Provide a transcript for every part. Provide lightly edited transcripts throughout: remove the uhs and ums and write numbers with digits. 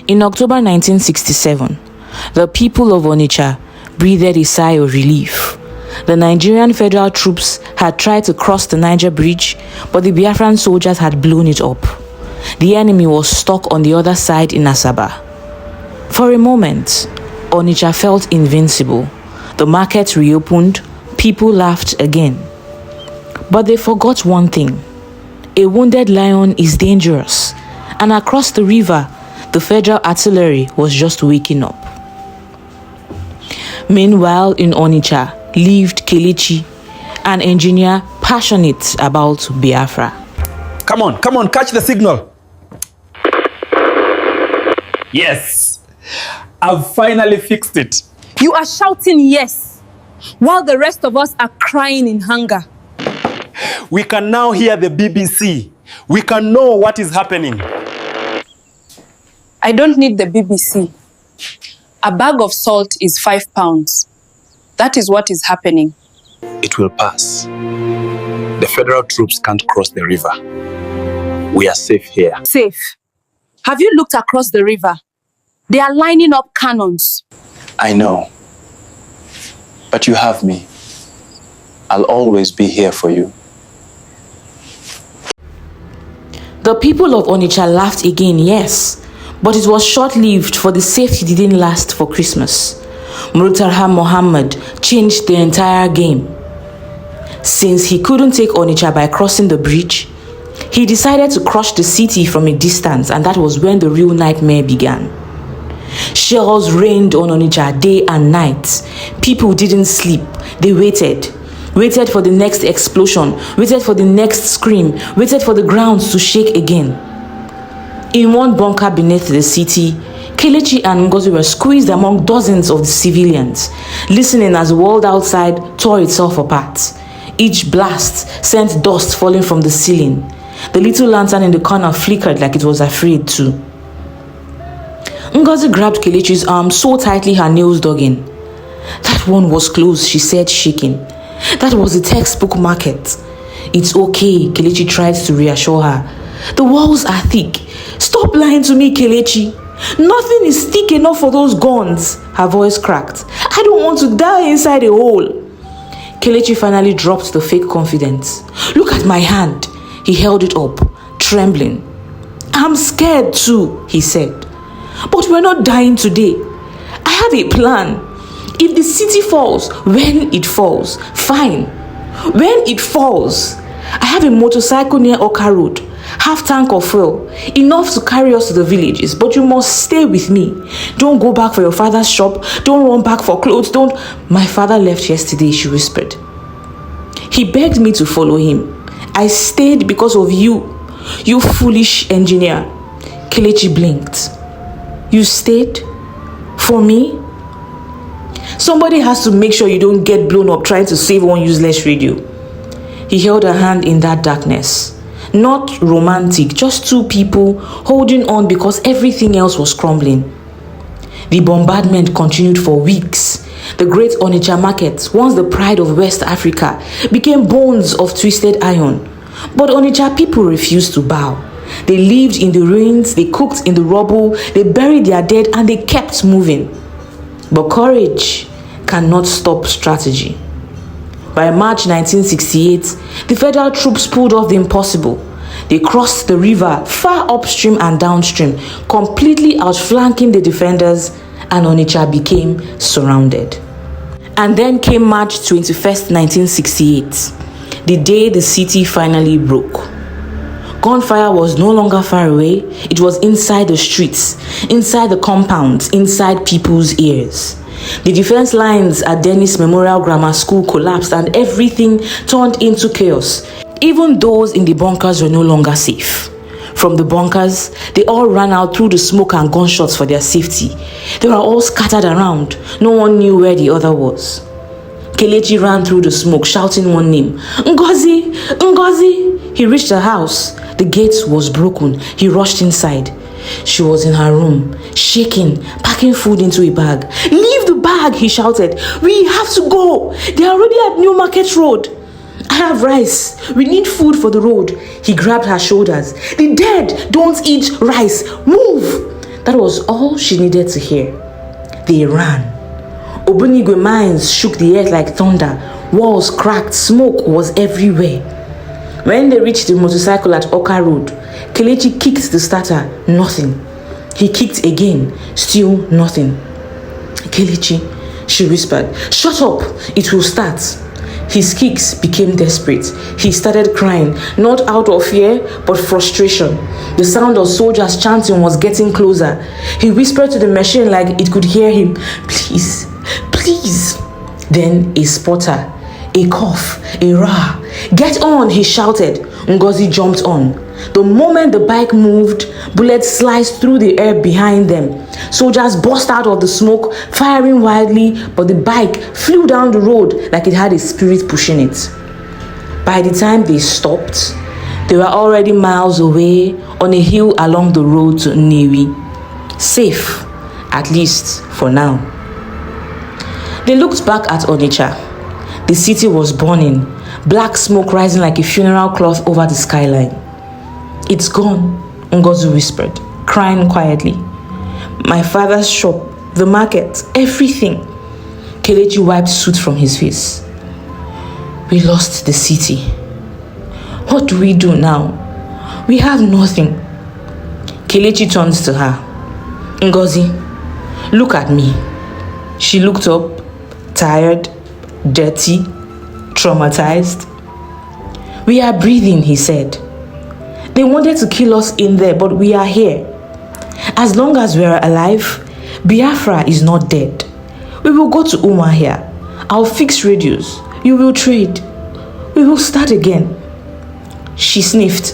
In October 1967, the people of Onitsha breathed a sigh of relief. The Nigerian federal troops had tried to cross the Niger Bridge, but the Biafran soldiers had blown it up. The enemy was stuck on the other side in Asaba. For a moment, Onitsha felt invincible. The market reopened, people laughed again. But they forgot one thing. A wounded lion is dangerous, and across the river, the federal artillery was just waking up. Meanwhile, in Onitsha lived Kelechi, an engineer passionate about Biafra. Come on, catch the signal. Yes, I've finally fixed it. You are shouting yes, while the rest of us are crying in hunger. We can now hear the BBC. We can know what is happening. I don't need the BBC. A bag of salt is 5 pounds. That is what is happening. It will pass. The federal troops can't cross the river. We are safe here. Safe? Have you looked across the river? They are lining up cannons. I know. But you have me. I'll always be here for you. The people of Onitsha laughed again, yes, but it was short-lived, for the safety didn't last for Christmas. Murtala Mohammed changed the entire game. Since he couldn't take Onitsha by crossing the bridge, he decided to crush the city from a distance, and that was when the real nightmare began. Shells rained on Onitsha day and night. People didn't sleep. They waited for the next explosion, waited for the next scream, waited for the ground to shake again. In one bunker beneath the city, Kelechi and Ngozi were squeezed among dozens of the civilians, listening as the world outside tore itself apart. Each blast sent dust falling from the ceiling. The little lantern in the corner flickered like it was afraid too. Ngozi grabbed Kelechi's arm so tightly her nails dug in. That one was closed, she said, shaking. That was a textbook market. It's okay, Kelechi tried to reassure her. The walls are thick. Stop lying to me, Kelechi. Nothing is thick enough for those guns. Her voice cracked. I don't want to die inside a hole. Kelechi finally dropped the fake confidence. Look at my hand. He held it up, trembling. I'm scared too, he said. But we're not dying today. I have a plan. If the city falls, when it falls, fine. When it falls, I have a motorcycle near Oka Road, half tank of fuel, enough to carry us to the villages, but you must stay with me. Don't go back for your father's shop. Don't run back for clothes. Don't. My father left yesterday, she whispered. He begged me to follow him. I stayed because of you, you foolish engineer. Kelechi blinked. You stayed? For me? Somebody has to make sure you don't get blown up trying to save one useless radio. He held her hand in that darkness. Not romantic, just two people holding on because everything else was crumbling. The bombardment continued for weeks. The great Onitsha market, once the pride of West Africa, became bones of twisted iron. But Onitsha people refused to bow. They lived in the ruins, they cooked in the rubble, they buried their dead, and they kept moving. But courage cannot stop strategy. By March 1968, the federal troops pulled off the impossible. They crossed the river far upstream and downstream, completely outflanking the defenders, and Onitsha became surrounded. And then came March 21st, 1968, the day the city finally broke. Gunfire was no longer far away. It was inside the streets, inside the compounds, inside people's ears. The defense lines at Dennis Memorial Grammar School collapsed and everything turned into chaos. Even those in the bunkers were no longer safe. From the bunkers, they all ran out through the smoke and gunshots for their safety. They were all scattered around. No one knew where the other was. Kelechi ran through the smoke, shouting one name. Ngozi! Ngozi! He reached her house. The gate was broken. He rushed inside. She was in her room, shaking, packing food into a bag. Leave the bag, he shouted. We have to go. They are already at New Market Road. I have rice. We need food for the road. He grabbed her shoulders. The dead don't eat rice. Move. That was all she needed to hear. They ran. Obunigwe mines shook the earth like thunder. Walls cracked. Smoke was everywhere. When they reached the motorcycle at Oka Road, Kelechi kicked the starter. Nothing. He kicked again. Still nothing. Kelechi, she whispered, "Shut up, it will start." His kicks became desperate. He started crying, not out of fear, but frustration. The sound of soldiers chanting was getting closer. He whispered to the machine like it could hear him, "Please, please." Then a sputter, a cough, a rah. "Get on," he shouted. Ngozi jumped on. The moment the bike moved, bullets sliced through the air behind them. Soldiers burst out of the smoke, firing wildly, but the bike flew down the road like it had a spirit pushing it. By the time they stopped, they were already miles away on a hill along the road to Nnewi. Safe, at least for now. They looked back at Onitsha. The city was burning, black smoke rising like a funeral cloth over the skyline. "It's gone," Ngozi whispered, crying quietly. "My father's shop, the market, everything." Kelechi wiped soot from his face. "We lost the city. What do we do now? We have nothing." Kelechi turned to her. "Ngozi, look at me." She looked up, tired, dirty, traumatized. "We are breathing," he said. "They wanted to kill us in there, but we are here. As long as we are alive, Biafra is not dead. We will go to Umuahia. I'll fix radios. You will trade. We will start again." She sniffed.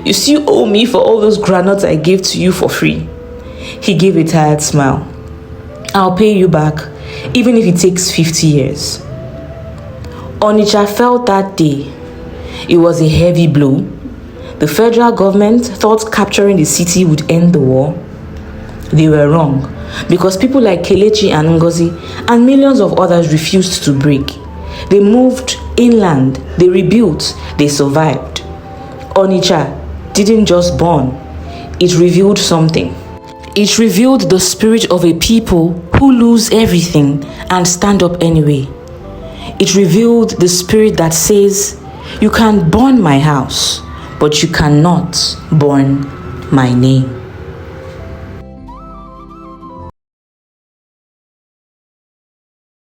"You still owe me for all those granuts I gave to you for free." He gave a tired smile. "I'll pay you back, even if it takes 50 years. Onitsha felt that day. It was a heavy blow. The federal government thought capturing the city would end the war. They were wrong, because people like Kelechi and Ngozi and millions of others refused to break. They moved inland, they rebuilt, they survived. Onitsha didn't just burn, it revealed something. It revealed the spirit of a people who lose everything and stand up anyway. It revealed the spirit that says, "You can burn my house, but you cannot burn my name."